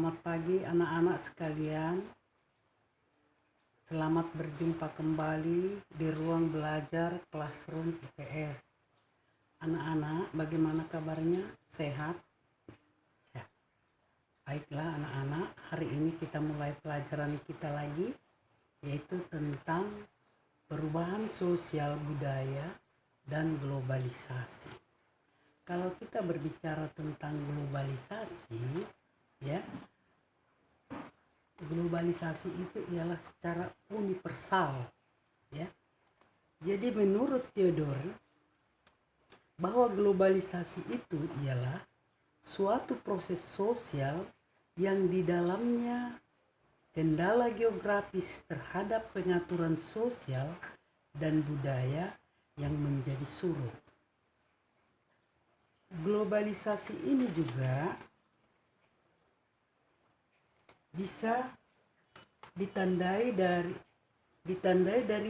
Selamat pagi anak-anak sekalian. Selamat berjumpa kembali di ruang belajar Classroom IPS. Anak-anak, bagaimana kabarnya? Sehat? Ya. Baiklah anak-anak, hari ini kita mulai pelajaran kita lagi, yaitu tentang perubahan sosial budaya dan globalisasi. Kalau kita berbicara tentang globalisasi, ya, globalisasi itu ialah secara universal, ya. Jadi menurut Theodore, bahwa globalisasi itu ialah suatu proses sosial yang di dalamnya kendala geografis terhadap pengaturan sosial dan budaya yang menjadi surut. Globalisasi ini juga bisa ditandai dari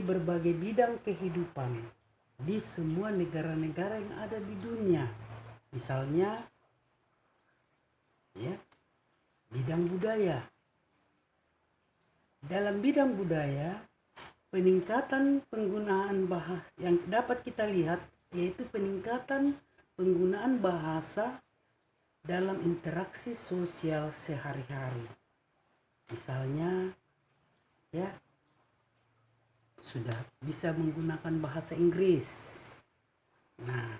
berbagai bidang kehidupan di semua negara-negara yang ada di dunia. Misalnya, ya, bidang budaya. Dalam bidang budaya, peningkatan penggunaan bahasa yang dapat kita lihat yaitu peningkatan penggunaan bahasa dalam interaksi sosial sehari-hari. Misalnya, ya, sudah bisa menggunakan bahasa Inggris. Nah,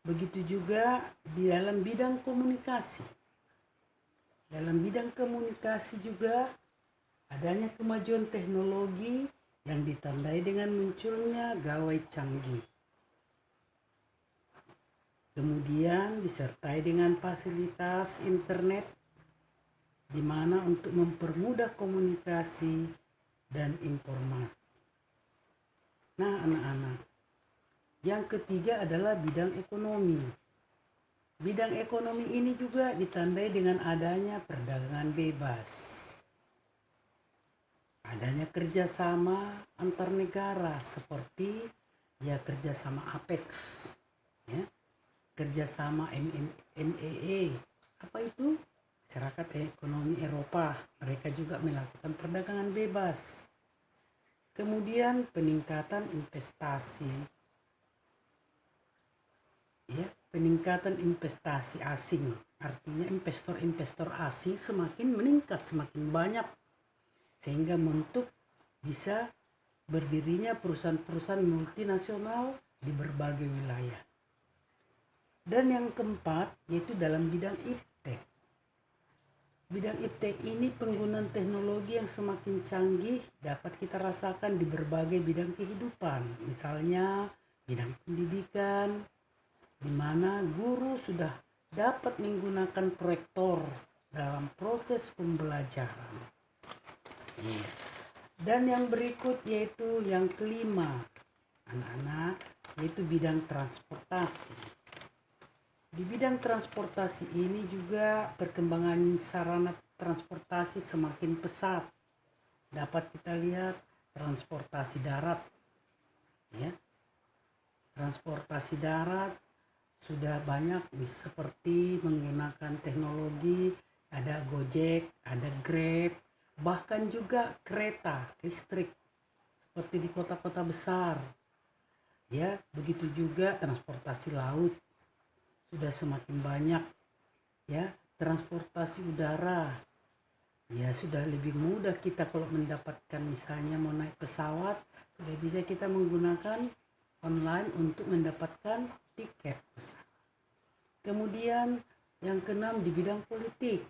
begitu juga di dalam bidang komunikasi. Dalam bidang komunikasi juga adanya kemajuan teknologi yang ditandai dengan munculnya gawai canggih. Kemudian disertai dengan fasilitas internet di mana untuk mempermudah komunikasi dan informasi. Nah, anak-anak, yang ketiga adalah bidang ekonomi. Bidang ekonomi ini juga ditandai dengan adanya perdagangan bebas, adanya kerjasama antar negara seperti kerjasama APEC, ya, kerjasama MEE. Apa itu? Masyarakat Ekonomi Eropa, mereka juga melakukan perdagangan bebas. Kemudian peningkatan investasi, ya, peningkatan investasi asing, artinya investor-investor asing semakin meningkat, semakin banyak, sehingga untuk bisa berdirinya perusahaan-perusahaan multinasional di berbagai wilayah. Dan yang keempat yaitu dalam bidang iptek. Bidang iptek ini penggunaan teknologi yang semakin canggih dapat kita rasakan di berbagai bidang kehidupan. Misalnya bidang pendidikan, di mana guru sudah dapat menggunakan proyektor dalam proses pembelajaran. Dan yang berikut yaitu yang kelima, anak-anak, yaitu bidang transportasi. Di bidang transportasi ini juga perkembangan sarana transportasi semakin pesat. Dapat kita lihat transportasi darat, ya. Transportasi darat sudah banyak seperti menggunakan teknologi, ada Gojek, ada Grab, bahkan juga kereta listrik seperti di kota-kota besar. Ya, begitu juga transportasi laut sudah semakin banyak, ya. Transportasi udara, ya, sudah lebih mudah kita kalau mendapatkan, misalnya mau naik pesawat, sudah bisa kita menggunakan online untuk mendapatkan tiket pesawat. Kemudian yang keenam di bidang politik.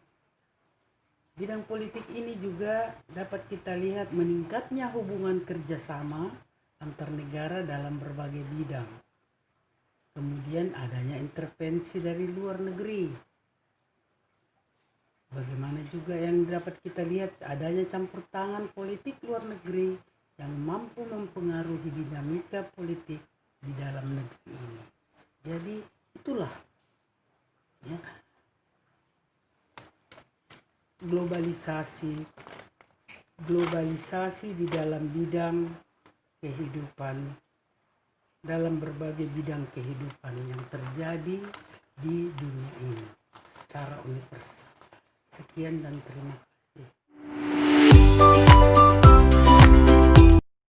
Bidang politik ini juga dapat kita lihat meningkatnya hubungan kerjasama antar negara dalam berbagai bidang. Kemudian adanya intervensi dari luar negeri. Bagaimana juga yang dapat kita lihat adanya campur tangan politik luar negeri yang mampu mempengaruhi dinamika politik di dalam negeri ini. Jadi itulah, ya, globalisasi di dalam bidang kehidupan, dalam berbagai bidang kehidupan yang terjadi di dunia ini secara universal. Sekian. Sekian dan terima kasih.